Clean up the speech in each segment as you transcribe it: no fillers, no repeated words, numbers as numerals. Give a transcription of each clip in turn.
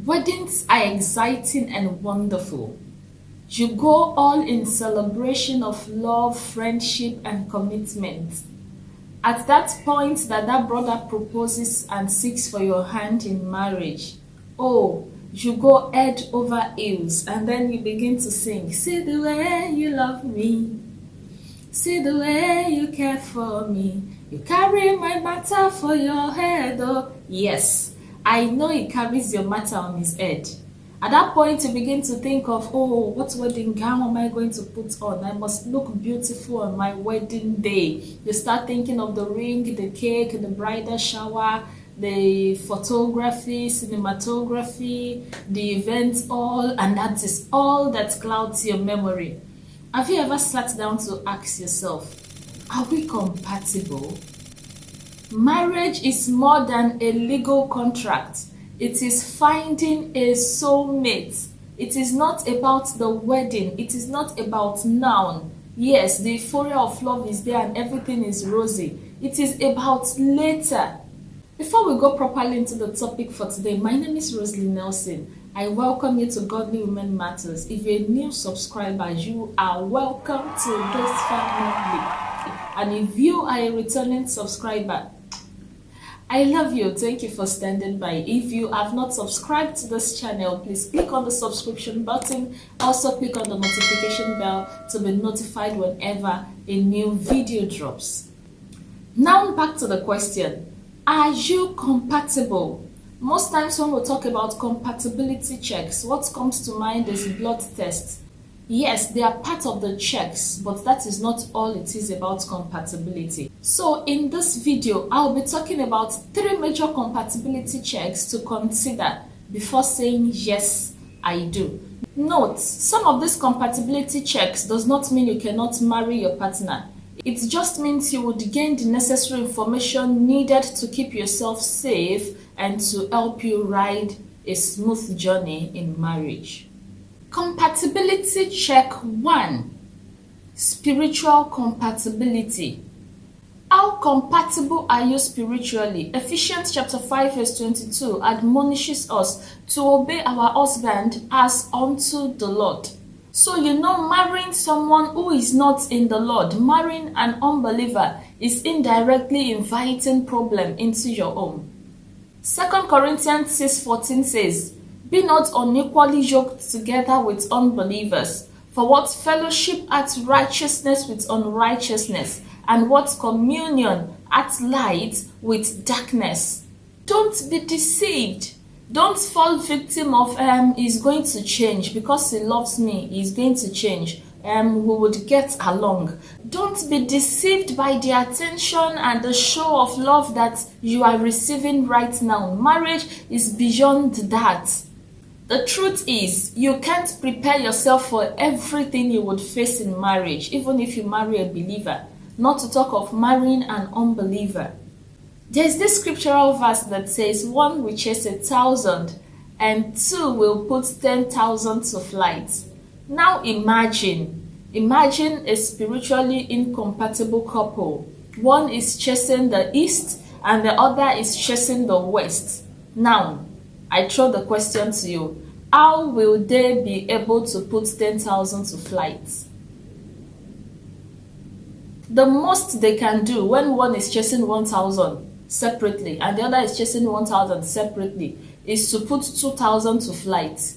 Weddings are exciting and wonderful. You go all in celebration of love, friendship, and commitment. At that point that brother proposes and seeks for your hand in marriage, oh, you go head over heels and then you begin to sing, see the way you love me, see the way you care for me, you carry my matter for your head, oh. Yes, I know he carries your matter on his head. At that point, you begin to think of, oh, what wedding gown am I going to put on? I must look beautiful on my wedding day. You start thinking of the ring, the cake, the bridal shower, the photography, cinematography, the event, all, and that is all that clouds your memory. Have you ever sat down to ask yourself, are we compatible? Marriage is more than a legal contract. It is finding a soulmate. It is not about the wedding. It is not about now. Yes, the euphoria of love is there and everything is rosy. It is about later. Before we go properly into the topic for today, my name is Rosalie Nelson. I welcome you to Godly Women Matters. If you're a new subscriber, you are welcome to this family. And if you are a returning subscriber, I love you. Thank you for standing by. If you have not subscribed to this channel, please click on the subscription button. Also click on the notification bell to be notified whenever a new video drops. Now back to the question. Are you compatible? Most times when we talk about compatibility checks, what comes to mind is blood tests. Yes, they are part of the checks, but that is not all it is about compatibility. So in this video, I'll be talking about 3 major compatibility checks to consider before saying yes, I do. Note, some of these compatibility checks does not mean you cannot marry your partner. It just means you would gain the necessary information needed to keep yourself safe and to help you ride a smooth journey in marriage. Compatibility check 1. Spiritual compatibility. How compatible are you spiritually? Ephesians chapter 5 verse 22 admonishes us to obey our husband as unto the Lord. So marrying someone who is not in the Lord, marrying an unbeliever, is indirectly inviting problem into your home. 2 Corinthians 6:14 says, be not unequally yoked together with unbelievers. For what fellowship hath righteousness with unrighteousness? And what communion hath light with darkness? Don't be deceived. Don't fall victim of he's going to change because he loves me. He's going to change. We would get along. Don't be deceived by the attention and the show of love that you are receiving right now. Marriage is beyond that. The truth is, you can't prepare yourself for everything you would face in marriage, even if you marry a believer, not to talk of marrying an unbeliever. There's this scriptural verse that says, 1 will chase 1,000 and 2 will put 10,000 to flight. Now imagine a spiritually incompatible couple. One is chasing the east and the other is chasing the west. Now, I throw the question to you. How will they be able to put 10,000 to flight? The most they can do when one is chasing 1,000 separately and the other is chasing 1,000 separately is to put 2,000 to flight.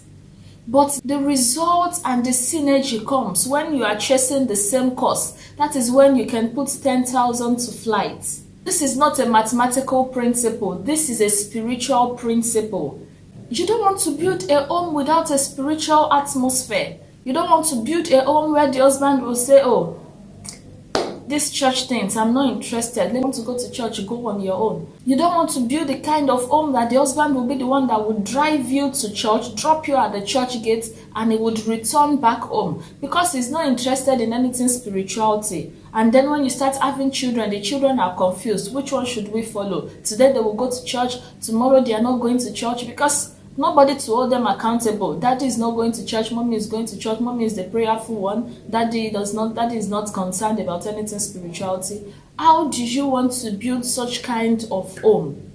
But the result and the synergy comes when you are chasing the same course. That is when you can put 10,000 to flight. This is not a mathematical principle. This is a spiritual principle. You don't want to build a home without a spiritual atmosphere. You don't want to build a home where the husband will say, oh, these church things, I'm not interested. They want to go to church, go on your own. You don't want to build the kind of home that the husband will be the one that would drive you to church, drop you at the church gate, and he would return back home because he's not interested in anything spirituality. And then when you start having children, the children are confused. Which one should we follow? Today they will go to church, tomorrow they are not going to church because nobody to hold them accountable. Daddy is not going to church, mommy is going to church, mommy is the prayerful one, daddy is not concerned about anything spirituality. How do you want to build such kind of home?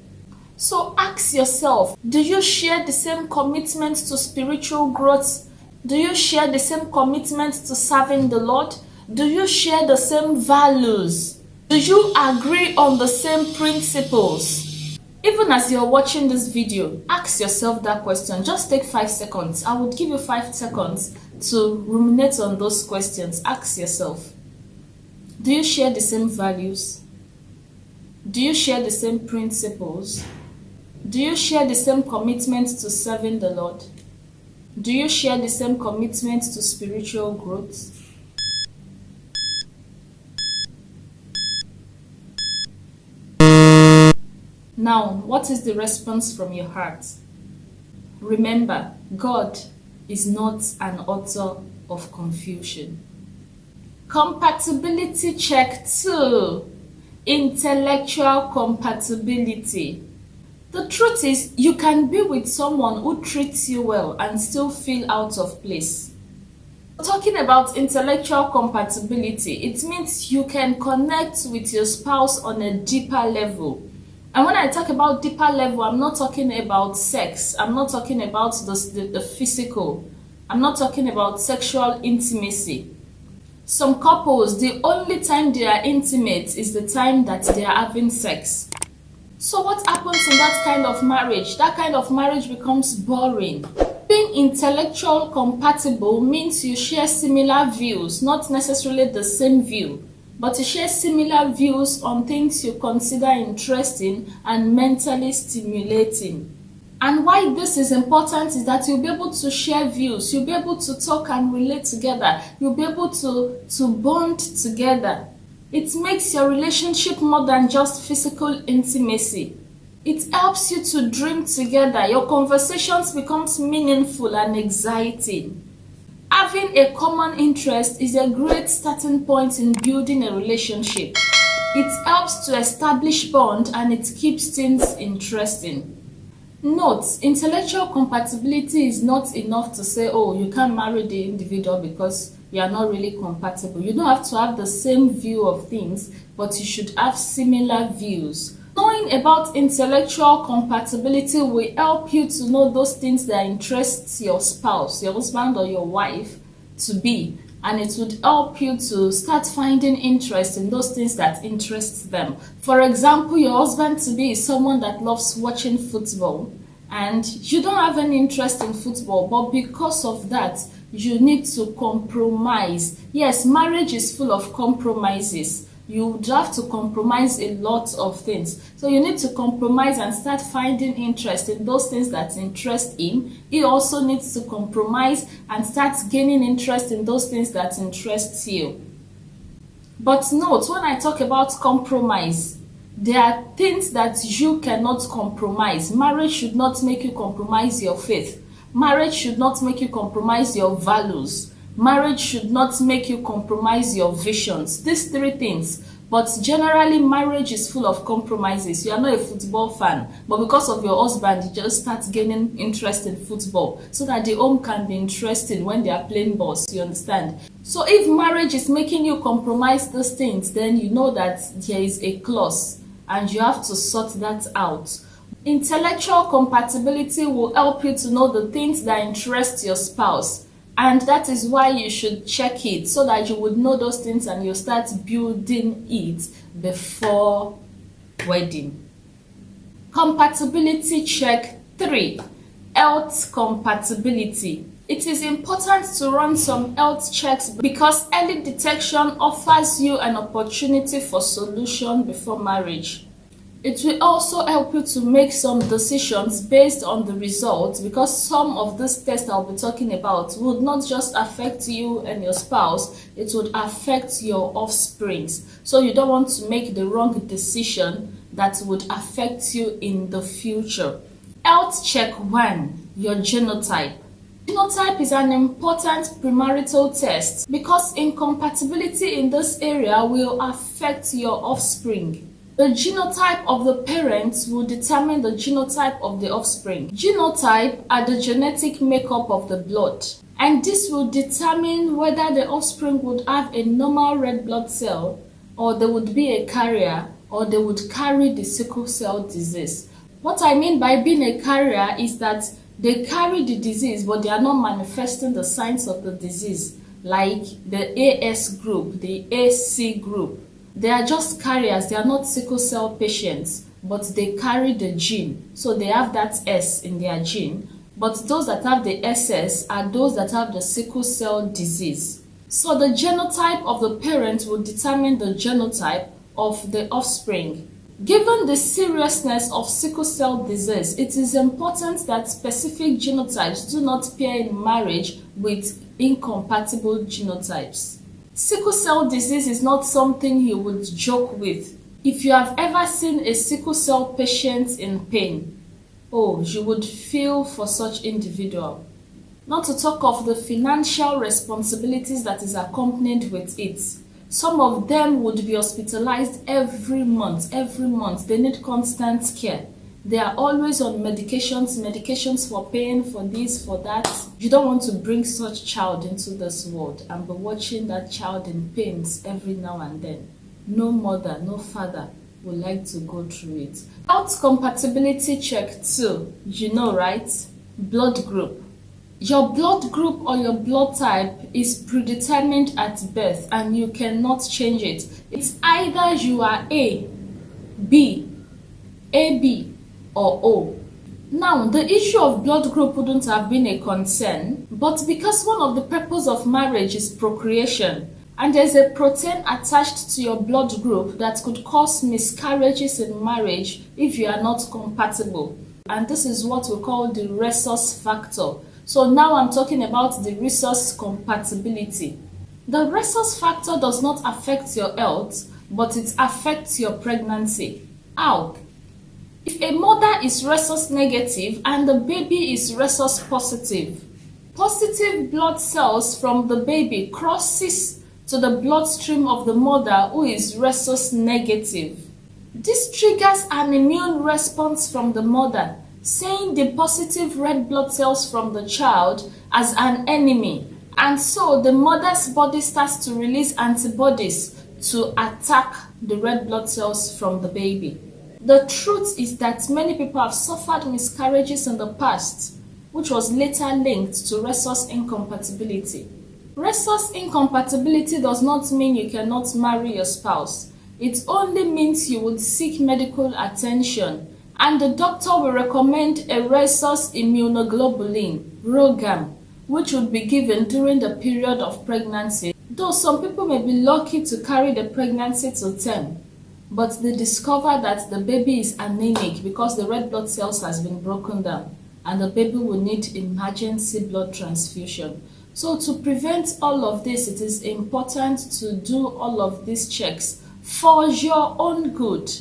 So ask yourself, do you share the same commitment to spiritual growth? Do you share the same commitment to serving the Lord? Do you share the same values? Do you agree on the same principles? Even as you're watching this video, ask yourself that question. Just take 5 seconds. I would give you 5 seconds to ruminate on those questions. Ask yourself, do you share the same values? Do you share the same principles? Do you share the same commitment to serving the Lord? Do you share the same commitment to spiritual growth? Now, what is the response from your heart? Remember, God is not an author of confusion. Compatibility check 2. Intellectual compatibility. The truth is, you can be with someone who treats you well and still feel out of place. Talking about intellectual compatibility, it means you can connect with your spouse on a deeper level. And when I talk about deeper level, I'm not talking about sex. I'm not talking about the physical. I'm not talking about sexual intimacy. Some couples, the only time they are intimate is the time that they are having sex. So what happens in that kind of marriage? That kind of marriage becomes boring. Being intellectual compatible means you share similar views, not necessarily the same view, but you share similar views on things you consider interesting and mentally stimulating. And why this is important is that you'll be able to share views, you'll be able to talk and relate together, you'll be able to bond together. It makes your relationship more than just physical intimacy. It helps you to dream together. Your conversations becomes meaningful and exciting. Having a common interest is a great starting point in building a relationship. It helps to establish bond and it keeps things interesting. Note, intellectual compatibility is not enough to say, oh, you can't marry the individual because you are not really compatible. You don't have to have the same view of things, but you should have similar views. Knowing about intellectual compatibility will help you to know those things that interest your spouse, your husband or your wife to be, and it would help you to start finding interest in those things that interest them. For example, your husband to be is someone that loves watching football and you don't have any interest in football, but because of that, you need to compromise. Yes, marriage is full of compromises. You would have to compromise a lot of things. So you need to compromise and start finding interest in those things that interest him. He also needs to compromise and start gaining interest in those things that interest you. But note, when I talk about compromise, there are things that you cannot compromise. Marriage should not make you compromise your faith. Marriage should not make you compromise your values. Marriage should not make you compromise your visions. These 3 things. But generally, marriage is full of compromises. You are not a football fan, but because of your husband, you just start gaining interest in football so that the home can be interesting when they are playing balls. You understand? So if marriage is making you compromise those things, then you know that there is a clause and you have to sort that out. Intellectual compatibility will help you to know the things that interest your spouse. And that is why you should check it so that you would know those things and you start building it before wedding. Compatibility check 3. Health compatibility. It is important to run some health checks because early detection offers you an opportunity for solution before marriage. It will also help you to make some decisions based on the results because some of these tests I'll be talking about would not just affect you and your spouse, it would affect your offsprings. So you don't want to make the wrong decision that would affect you in the future. Health check 1, your genotype. Genotype is an important premarital test because incompatibility in this area will affect your offspring. The genotype of the parents will determine the genotype of the offspring. Genotype are the genetic makeup of the blood, and this will determine whether the offspring would have a normal red blood cell, or they would be a carrier, or they would carry the sickle cell disease. What I mean by being a carrier is that they carry the disease, but they are not manifesting the signs of the disease, like the AS group, the AC group. They are just carriers. They are not sickle cell patients, but they carry the gene. So they have that S in their gene. But those that have the SS are those that have the sickle cell disease. So the genotype of the parent will determine the genotype of the offspring. Given the seriousness of sickle cell disease, it is important that specific genotypes do not pair in marriage with incompatible genotypes. Sickle cell disease is not something you would joke with. If you have ever seen a sickle cell patient in pain, oh, you would feel for such individual. Not to talk of the financial responsibilities that is accompanied with it. Some of them would be hospitalized every month. They need constant care. They are always on medications for pain, for this, for that. You don't want to bring such child into this world and be watching that child in pains every now and then. No mother, no father would like to go through it. Health compatibility check 2, you know, right? Blood group. Your blood group or your blood type is predetermined at birth and you cannot change it. It's either you are A, B, AB, or O. Now, the issue of blood group wouldn't have been a concern, but because one of the purposes of marriage is procreation, and there's a protein attached to your blood group that could cause miscarriages in marriage if you are not compatible. And this is what we call the rhesus factor. So now I'm talking about the rhesus compatibility. The rhesus factor does not affect your health, but it affects your pregnancy. How? If a mother is rhesus negative and the baby is rhesus positive, positive blood cells from the baby crosses to the bloodstream of the mother who is rhesus negative. This triggers an immune response from the mother, seeing the positive red blood cells from the child as an enemy, and so the mother's body starts to release antibodies to attack the red blood cells from the baby. The truth is that many people have suffered miscarriages in the past, which was later linked to rhesus incompatibility. Rhesus incompatibility does not mean you cannot marry your spouse. It only means you would seek medical attention, and the doctor will recommend a rhesus immunoglobulin, ROGAM, which would be given during the period of pregnancy. Though some people may be lucky to carry the pregnancy to term, but they discover that the baby is anemic because the red blood cells has been broken down and the baby will need emergency blood transfusion. So to prevent all of this, it is important to do all of these checks for your own good.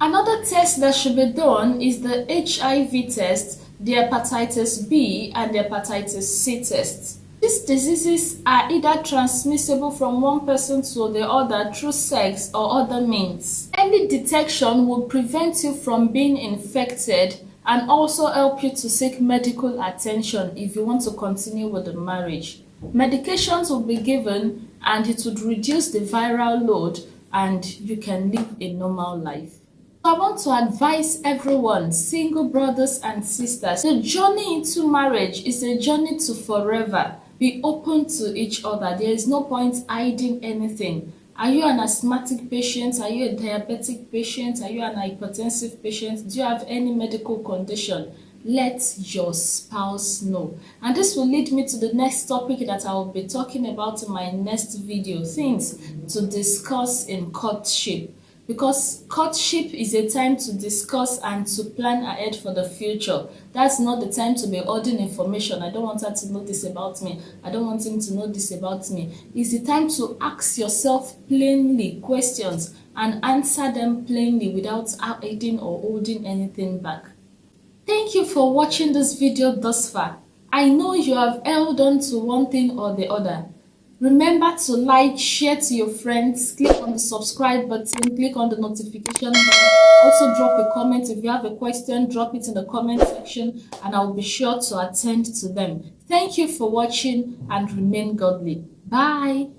Another test that should be done is the HIV test, the hepatitis B, and the hepatitis C test. These diseases are either transmissible from one person to the other through sex or other means. Early detection will prevent you from being infected and also help you to seek medical attention if you want to continue with the marriage. Medications will be given and it would reduce the viral load and you can live a normal life. I want to advise everyone, single brothers and sisters, the journey into marriage is a journey to forever. Be open to each other. There is no point hiding anything. Are you an asthmatic patient? Are you a diabetic patient? Are you an hypertensive patient? Do you have any medical condition? Let your spouse know. And this will lead me to the next topic that I will be talking about in my next video, things to discuss in courtship. Because courtship is a time to discuss and to plan ahead for the future. That's not the time to be hoarding information. I don't want her to know this about me. I don't want him to know this about me. It's the time to ask yourself plainly questions and answer them plainly without hiding or holding anything back. Thank you for watching this video thus far. I know you have held on to one thing or the other. Remember to like, share to your friends, click on the subscribe button, click on the notification bell. Also drop a comment. If you have a question, drop it in the comment section and I'll be sure to attend to them. Thank you for watching and remain godly. Bye.